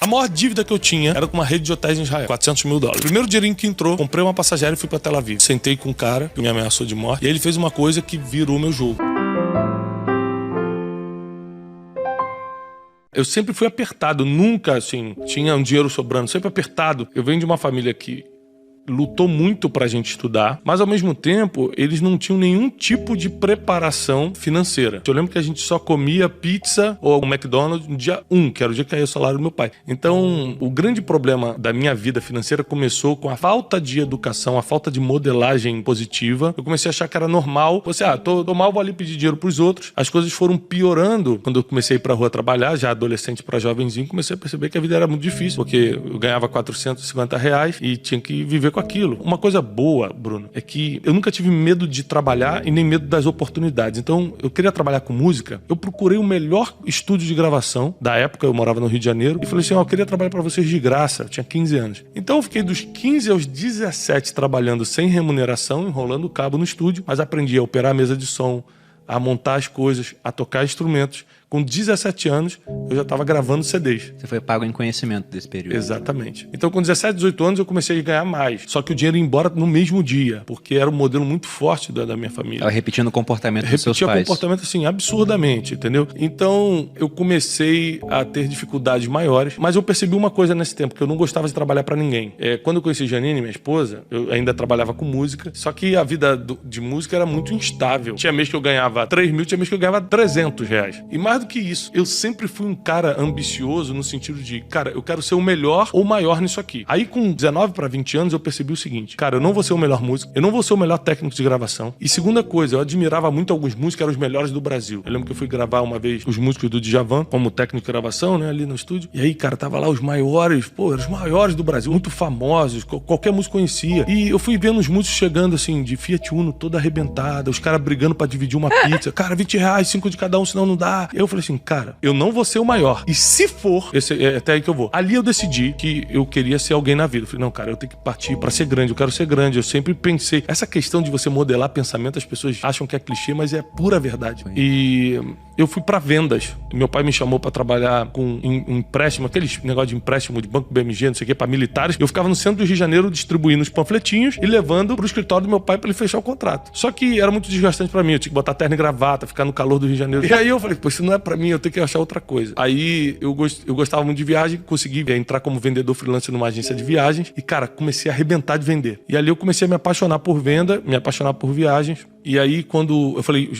maior dívida que eu tinha era com uma rede de hotéis em Israel, $400 mil. O primeiro dinheirinho que entrou, comprei uma passageira e fui pra Tel Aviv. Sentei com um cara que me ameaçou de morte e ele fez uma coisa que virou meu jogo. Eu sempre fui apertado, nunca, assim, tinha um dinheiro sobrando, sempre apertado. Eu venho de uma família que lutou muito pra gente estudar, mas ao mesmo tempo eles não tinham nenhum tipo de preparação financeira. Eu lembro que a gente só comia pizza ou um McDonald's no dia 1, que era o dia que caiu o salário do meu pai. Então, o grande problema da minha vida financeira começou com a falta de educação, a falta de modelagem positiva. Eu comecei a achar que era normal. Tô mal, vou ali pedir dinheiro pros outros. As coisas foram piorando quando eu comecei a ir pra rua trabalhar, já adolescente pra jovenzinho, comecei a perceber que a vida era muito difícil, porque eu ganhava R$450 e tinha que viver com aquilo. Uma coisa boa, Bruno, é que eu nunca tive medo de trabalhar e nem medo das oportunidades. Então, eu queria trabalhar com música, eu procurei o melhor estúdio de gravação da época, eu morava no Rio de Janeiro, e falei assim, eu queria trabalhar pra vocês de graça. Eu tinha 15 anos. Então, eu fiquei dos 15 aos 17 trabalhando sem remuneração, enrolando o cabo no estúdio, mas aprendi a operar a mesa de som, a montar as coisas, a tocar instrumentos. Com 17 anos, eu já estava gravando CDs. Você foi pago em conhecimento desse período. Exatamente. Então, com 17, 18 anos, eu comecei a ganhar mais. Só que o dinheiro ia embora no mesmo dia, porque era um modelo muito forte da minha família. Estava repetindo o comportamento dos seus pais. Repetia o comportamento, assim, absurdamente, entendeu? Então, eu comecei a ter dificuldades maiores, mas eu percebi uma coisa nesse tempo, que eu não gostava de trabalhar para ninguém. Quando eu conheci Janine, minha esposa, eu ainda trabalhava com música, só que a vida de música era muito instável. Tinha mês que eu ganhava 3 mil, tinha mês que eu ganhava R$300. E mais do que isso, eu sempre fui um cara ambicioso no sentido de, cara, eu quero ser o melhor ou maior nisso aqui. Aí com 19 para 20 anos eu percebi o seguinte, cara, eu não vou ser o melhor músico, eu não vou ser o melhor técnico de gravação. E segunda coisa, eu admirava muito alguns músicos que eram os melhores do Brasil. Eu lembro que eu fui gravar uma vez os músicos do Djavan como técnico de gravação, né, ali no estúdio. E aí, cara, tava lá os maiores, eram os maiores do Brasil, muito famosos, qualquer músico conhecia. E eu fui vendo os músicos chegando assim, de Fiat Uno toda arrebentada, os caras brigando pra dividir uma pizza. Cara, R$20, 5 de cada um, senão não dá. Eu falei assim, cara, eu não vou ser o maior. E se for, é até aí que eu vou. Ali eu decidi que eu queria ser alguém na vida. Eu falei, não, cara, eu tenho que partir pra ser grande, eu quero ser grande. Eu sempre pensei, essa questão de você modelar pensamento, as pessoas acham que é clichê, mas é pura verdade. E eu fui pra vendas. Meu pai me chamou pra trabalhar com empréstimo, aqueles negócio de empréstimo de banco BMG, não sei o que, pra militares. Eu ficava no centro do Rio de Janeiro distribuindo os panfletinhos e levando pro escritório do meu pai pra ele fechar o contrato. Só que era muito desgastante pra mim. Eu tinha que botar terno e gravata, ficar no calor do Rio de Janeiro. E aí eu falei, pô, isso não é pra mim, eu tenho que achar outra coisa. Aí eu gostava muito de viagem, consegui entrar como vendedor freelancer numa agência de viagens e, cara, comecei a arrebentar de vender. E ali eu comecei a me apaixonar por venda, me apaixonar por viagens. E aí, quando eu falei,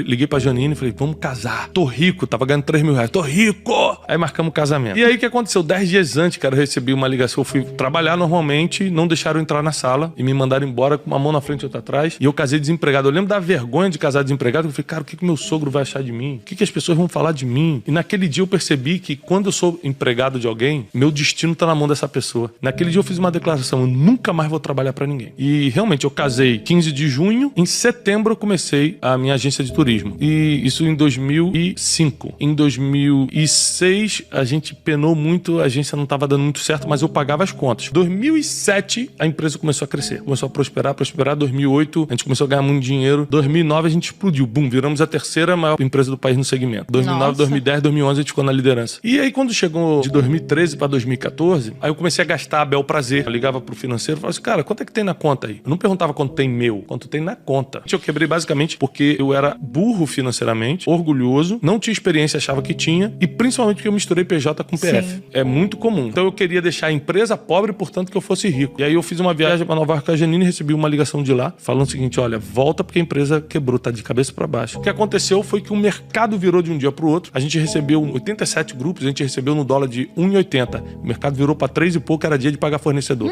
liguei pra Janine e falei, vamos casar. Tô rico, tava ganhando R$3.000. Tô rico! Aí marcamos o casamento. E aí, o que aconteceu? 10 dias antes, cara, eu recebi uma ligação. Eu fui trabalhar normalmente, não deixaram eu entrar na sala e me mandaram embora com uma mão na frente e outra atrás. E eu casei desempregado. Eu lembro da vergonha de casar desempregado. Eu falei, cara, o que meu sogro vai achar de mim? O que as pessoas vão falar de mim? E naquele dia eu percebi que quando eu sou empregado de alguém, meu destino tá na mão dessa pessoa. Naquele dia eu fiz uma declaração, eu nunca mais vou trabalhar pra ninguém. E realmente eu casei 15 de junho, em setembro eu comecei a minha agência de turismo. E isso em 2005. Em 2006 a gente penou muito, a agência não tava dando muito certo, mas eu pagava as contas. 2007 a empresa começou a crescer, começou a prosperar. 2008 a gente começou a ganhar muito dinheiro. 2009 a gente explodiu, boom, viramos a terceira maior empresa do país no segmento. 2009, 2010, 2011 a gente ficou na liderança. E aí quando chegou de 2013 pra 2014, aí eu comecei a gastar a bel prazer. Eu ligava pro financeiro e falava assim, cara, quanto é que tem na conta aí? Eu não perguntava quanto tem meu, quanto tem na conta. Eu quebrei basicamente porque eu era burro financeiramente, orgulhoso, não tinha experiência, achava que tinha, e principalmente porque eu misturei PJ com PF. Sim. É muito comum. Então eu queria deixar a empresa pobre, portanto que eu fosse rico. E aí eu fiz uma viagem pra Nova York com a Janine e recebi uma ligação de lá, falando o seguinte, olha, volta porque a empresa quebrou, tá de cabeça pra baixo. O que aconteceu foi que o mercado virou de um dia pro outro. A gente recebeu 87 grupos, a gente recebeu no dólar de 1,80. O mercado virou pra 3 e pouco, era dia de pagar fornecedor.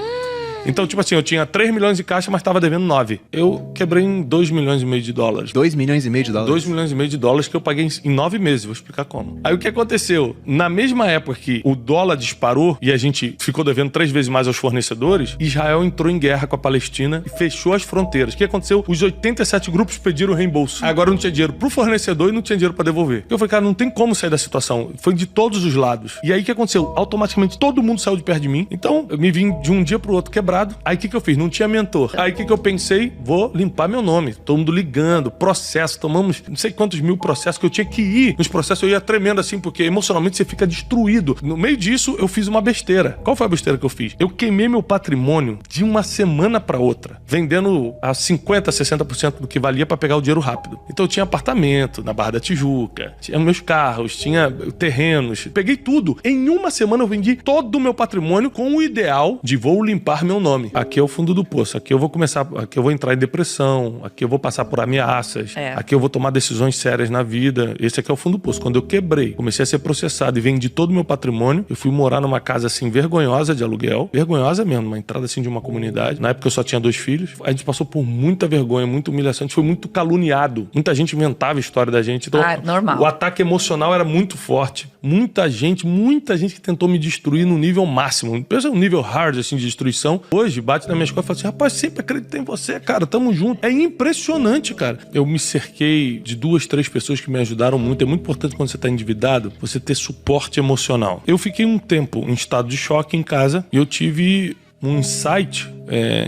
Então, tipo assim, eu tinha 3 milhões de caixa, mas tava devendo 9. Eu quebrei em 2,5 milhões de dólares. 2,5 milhões de dólares? 2,5 milhões de dólares que eu paguei em 9 meses, vou explicar como. Aí o que aconteceu? Na mesma época que o dólar disparou e a gente ficou devendo 3 vezes mais aos fornecedores, Israel entrou em guerra com a Palestina e fechou as fronteiras. O que aconteceu? Os 87 grupos pediram reembolso. Agora não tinha dinheiro pro fornecedor e não tinha dinheiro pra devolver. Eu falei, cara, não tem como sair da situação. Foi de todos os lados. E aí o que aconteceu? Automaticamente todo mundo saiu de perto de mim. Então eu me vim de um dia pro outro quebrado. quebrado. Aí o que eu fiz? Não tinha mentor. Aí o que eu pensei? Vou limpar meu nome. Todo mundo ligando, processo. Tomamos não sei quantos mil processos que eu tinha que ir. Nos processos eu ia tremendo assim, porque emocionalmente você fica destruído. No meio disso, eu fiz uma besteira. Qual foi a besteira que eu fiz? Eu queimei meu patrimônio de uma semana pra outra, vendendo a 50%, 60% do que valia pra pegar o dinheiro rápido. Então eu tinha apartamento na Barra da Tijuca, tinha meus carros, tinha terrenos. Peguei tudo. Em uma semana eu vendi todo o meu patrimônio com o ideal de vou limpar meu nome. Aqui é o fundo do poço. Aqui eu vou entrar em depressão. Aqui eu vou passar por ameaças. Aqui eu vou tomar decisões sérias na vida. Esse aqui é o fundo do poço. Quando eu quebrei, comecei a ser processado e vendi todo o meu patrimônio, eu fui morar numa casa assim vergonhosa de aluguel. Vergonhosa mesmo, uma entrada assim de uma comunidade. Na época eu só tinha 2 filhos. A gente passou por muita vergonha, muita humilhação. A gente foi muito caluniado. Muita gente inventava a história da gente. Então, normal. O ataque emocional era muito forte. Muita gente que tentou me destruir no nível máximo. Pensa no nível hard, assim, de destruição. Hoje, bate na minha escola e fala assim, rapaz, sempre acreditei em você, cara, tamo junto. É impressionante, cara. Eu me cerquei de 2, 3 pessoas que me ajudaram muito. É muito importante quando você tá endividado, você ter suporte emocional. Eu fiquei um tempo em estado de choque em casa e eu tive um insight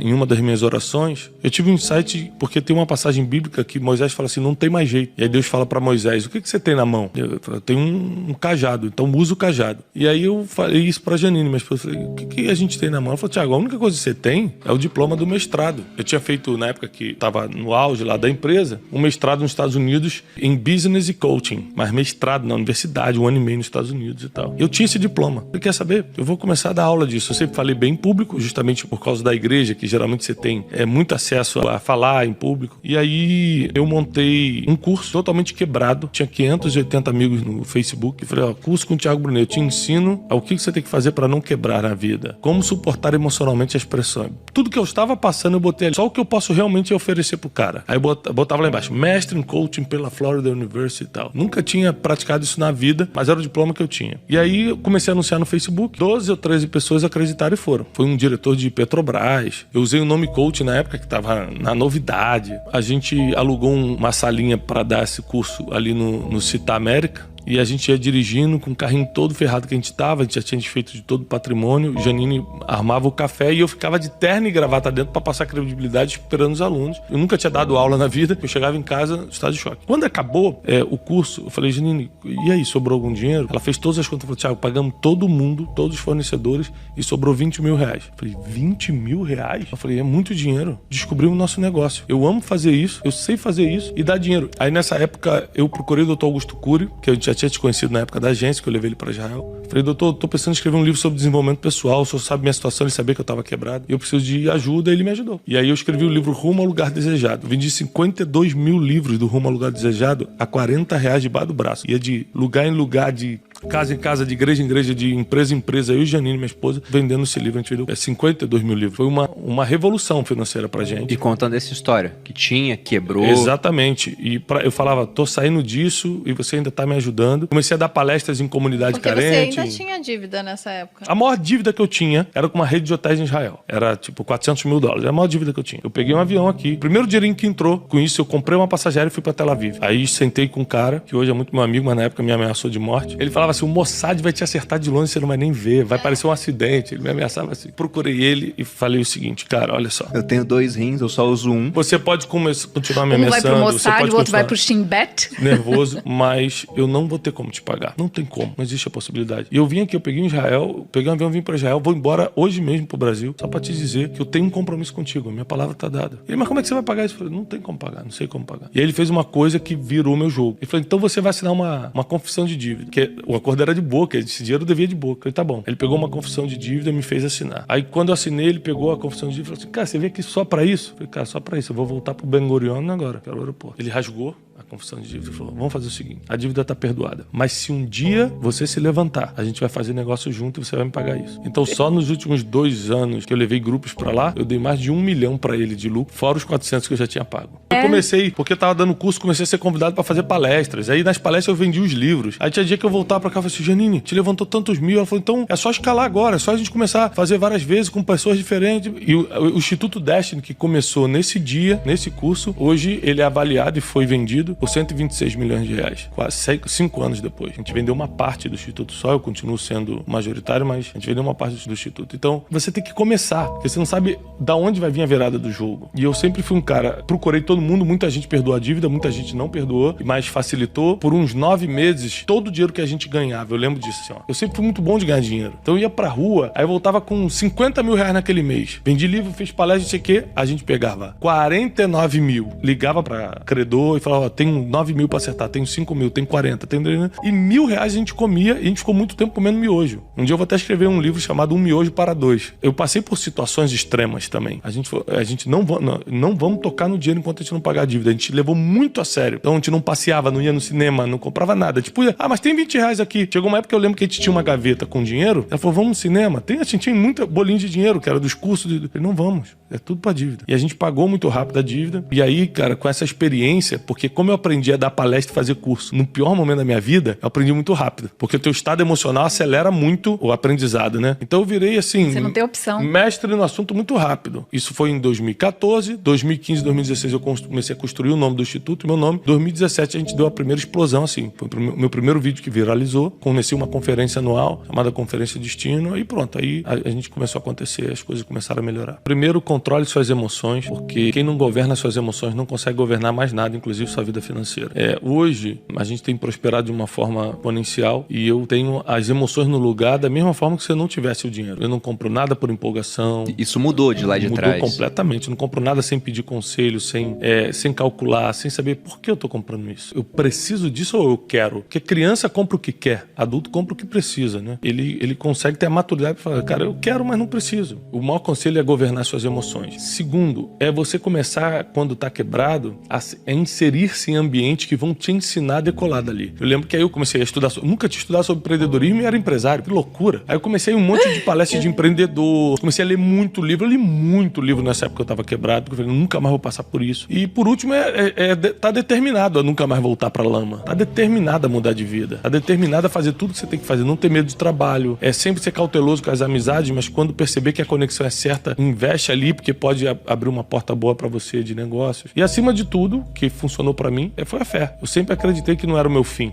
em uma das minhas orações. Eu tive um insight porque tem uma passagem bíblica que Moisés fala assim, não tem mais jeito. E aí Deus fala pra Moisés, o que você tem na mão? Eu tenho um cajado, então usa o cajado. E aí eu falei isso pra Janine, minha esposa, falei, o que a gente tem na mão? Ela falou, Thiago, a única coisa que você tem é o diploma do mestrado. Eu tinha feito, na época que tava no auge lá da empresa, um mestrado nos Estados Unidos em Business e Coaching, mas mestrado na universidade, 1 ano e meio nos Estados Unidos e tal. Eu tinha esse diploma. Você quer saber? Eu vou começar a dar aula disso. Eu sempre falei bem em público, justamente por causa da igreja, que geralmente você tem muito acesso a falar em público. E aí eu montei um curso totalmente quebrado. Tinha 580 amigos no Facebook. E falei, curso com o Thiago Brunet. Eu te ensino o que você tem que fazer para não quebrar na vida. Como suportar emocionalmente as pressões. Tudo que eu estava passando eu botei ali. Só o que eu posso realmente oferecer pro cara. Aí eu botava lá embaixo, mestre em coaching pela Florida University e tal. Nunca tinha praticado isso na vida, mas era o diploma que eu tinha. E aí eu comecei a anunciar no Facebook. 12 ou 13 pessoas acreditaram e foram. Foi um diretor de Petrobras. Eu usei o nome coach na época que estava na novidade. A gente alugou uma salinha para dar esse curso ali no Citar América. E a gente ia dirigindo com o carrinho todo ferrado que a gente já tinha desfeito de todo o patrimônio. Janine armava o café e eu ficava de terno e gravata dentro para passar credibilidade esperando os alunos. Eu nunca tinha dado aula na vida, eu chegava em casa no estado de choque. Quando acabou o curso, eu falei, Janine, e aí, sobrou algum dinheiro? Ela fez todas as contas, falou, Thiago, pagamos todo mundo, todos os fornecedores e sobrou 20 mil reais. Eu falei, 20 mil reais? Eu falei, é muito dinheiro. Descobrimos o nosso negócio. Eu amo fazer isso, eu sei fazer isso e dar dinheiro. Aí nessa época eu procurei o Dr. Augusto Cury, que a gente já tinha te conhecido na época da agência, que eu levei ele para Israel. Falei, doutor, tô pensando em escrever um livro sobre desenvolvimento pessoal, o senhor sabe minha situação, ele sabia que eu tava quebrado, e eu preciso de ajuda, e ele me ajudou. E aí eu escrevi o livro Rumo ao Lugar Desejado. Vendi 52 mil livros do Rumo ao Lugar Desejado a R$40 debaixo do braço. Ia de lugar em lugar, de casa em casa, de igreja em igreja, de empresa em empresa, eu e Janine, minha esposa, vendendo esse livro. A gente vendeu 52 mil livros. Foi uma revolução financeira pra gente. E contando essa história, que quebrou. Exatamente. E eu falava, tô saindo disso e você ainda tá me ajudando. Comecei a dar palestras em comunidade carente. Você ainda tinha dívida nessa época? A maior dívida que eu tinha era com uma rede de hotéis em Israel. Era tipo $400 mil. Era a maior dívida que eu tinha. Eu peguei um avião aqui. Primeiro dinheirinho que entrou, com isso eu comprei uma passageira e fui pra Tel Aviv. Aí sentei com um cara, que hoje é muito meu amigo, mas na época me ameaçou de morte. Ele falava assim, o Mossad vai te acertar de longe, você não vai nem ver. Vai parecer um acidente. Ele me ameaçava assim. Procurei ele e falei o seguinte, cara, olha só. Eu tenho 2 rins, eu só uso um. Você pode continuar me ameaçando. Um vai pro Mossad, o outro vai pro Shin Bet. Nervoso, mas eu não vou ter como te pagar. Não tem como, não existe a possibilidade. E eu vim aqui, eu peguei um avião, vim pra Israel, vou embora hoje mesmo pro Brasil, só pra te dizer que eu tenho um compromisso contigo, minha palavra tá dada. Ele, mas como é que você vai pagar isso? Eu falei, não tem como pagar, não sei como pagar. E aí ele fez uma coisa que virou meu jogo. Ele falou, então você vai assinar uma confissão de dívida, que o acordo era de boca, esse dinheiro eu devia de boca. Eu falei, tá bom. Ele pegou uma confissão de dívida e me fez assinar. Aí quando eu assinei, ele pegou a confissão de dívida e falou assim, cara, você veio aqui só pra isso? Eu falei, cara, só pra isso, eu vou voltar pro Ben Gurion agora, que era o aeroporto. Ele rasgou a confissão de dívida e falou, vamos fazer o seguinte, a dívida tá perdoada, mas se um dia você se levantar, a gente vai fazer negócio junto e você vai me pagar isso. Então só nos últimos 2 anos que eu levei grupos pra lá, eu dei mais de 1 milhão pra ele de lucro, fora os 400 que eu já tinha pago. Eu comecei, porque eu tava dando curso, comecei a ser convidado pra fazer palestras. Aí nas palestras eu vendi os livros. Aí tinha dia que eu voltava pra cá e falei assim, Janine, te levantou tantos mil. Ela falou, então é só escalar agora, é só a gente começar a fazer várias vezes com pessoas diferentes. E o Instituto Destiny, que começou nesse dia, nesse curso, hoje ele é avaliado e foi vendido por 126 milhões de reais, quase 5 anos depois. A gente vendeu uma parte do Instituto só, eu continuo sendo majoritário, mas a gente vendeu uma parte do Instituto. Então, você tem que começar, porque você não sabe da onde vai vir a virada do jogo. E eu sempre fui um cara, procurei todo mundo, muita gente perdoou a dívida, muita gente não perdoou, mas facilitou. Por uns 9 meses, todo o dinheiro que a gente ganhava, eu lembro disso, assim, ó. Eu sempre fui muito bom de ganhar dinheiro. Então eu ia pra rua, aí eu voltava com 50 mil reais naquele mês. Vendi livro, fiz palestra, não sei o quê, a gente pegava 49 mil. Ligava pra credor e falava, ó, tenho 9 mil pra acertar, tenho 5 mil, tenho 40, tenho... E R$1.000 a gente comia e a gente ficou muito tempo comendo miojo. Um dia eu vou até escrever um livro chamado Um Miojo para Dois. Eu passei por situações extremas também. A gente não vamos tocar no dinheiro enquanto a gente não pagar a dívida. A gente levou muito a sério. Então a gente não passeava, não ia no cinema, não comprava nada. Tipo, mas tem R$20 aqui. Chegou uma época que eu lembro que a gente tinha uma gaveta com dinheiro. Ela falou, vamos no cinema. A gente tinha muita bolinha de dinheiro, que era dos cursos. Eu falei, não vamos. É tudo pra dívida. E a gente pagou muito rápido a dívida. E aí, cara, com essa experiência, porque como eu aprendi a dar palestra e fazer curso no pior momento da minha vida, eu aprendi muito rápido. Porque o teu estado emocional acelera muito o aprendizado, né? Então eu virei assim... Você não tem opção. Mestre no assunto muito rápido. Isso foi em 2014, 2015, 2016 eu comecei a construir o nome do Instituto, meu nome. Em 2017 a gente deu a primeira explosão, assim. Foi o meu primeiro vídeo que viralizou. Comecei uma conferência anual, chamada Conferência Destino, e pronto. Aí a gente começou a acontecer, as coisas começaram a melhorar. Primeiro, controle suas emoções, porque quem não governa suas emoções não consegue governar mais nada, inclusive sua vida financeira. Hoje, a gente tem prosperado de uma forma exponencial e eu tenho as emoções no lugar da mesma forma que se eu não tivesse o dinheiro. Eu não compro nada por empolgação. Isso mudou de lá de trás. Mudou completamente. Eu não compro nada sem pedir conselho, sem calcular, sem saber por que eu tô comprando isso. Eu preciso disso ou eu quero? Porque criança compra o que quer, adulto compra o que precisa, né? Ele consegue ter a maturidade para falar, cara, eu quero, mas não preciso. O maior conselho é governar suas emoções. Segundo, é você começar, quando tá quebrado, a inserir-se em ambientes que vão te ensinar a decolar dali. Eu lembro que aí eu comecei a estudar, nunca tinha estudado sobre empreendedorismo e era empresário, que loucura. Aí eu comecei um monte de palestras de empreendedor, comecei a ler muito livro, eu li muito livro nessa época que eu tava quebrado, porque eu falei, nunca mais vou passar por isso. E por último, tá determinado a nunca mais voltar pra lama. Tá determinado a mudar de vida. Tá determinado a fazer tudo que você tem que fazer, não ter medo de trabalho. É sempre ser cauteloso com as amizades, mas quando perceber que a conexão é certa, investe ali, porque pode abrir uma porta boa pra você de negócios. E acima de tudo, que funcionou pra mim, foi a fé. Eu sempre acreditei que não era o meu fim.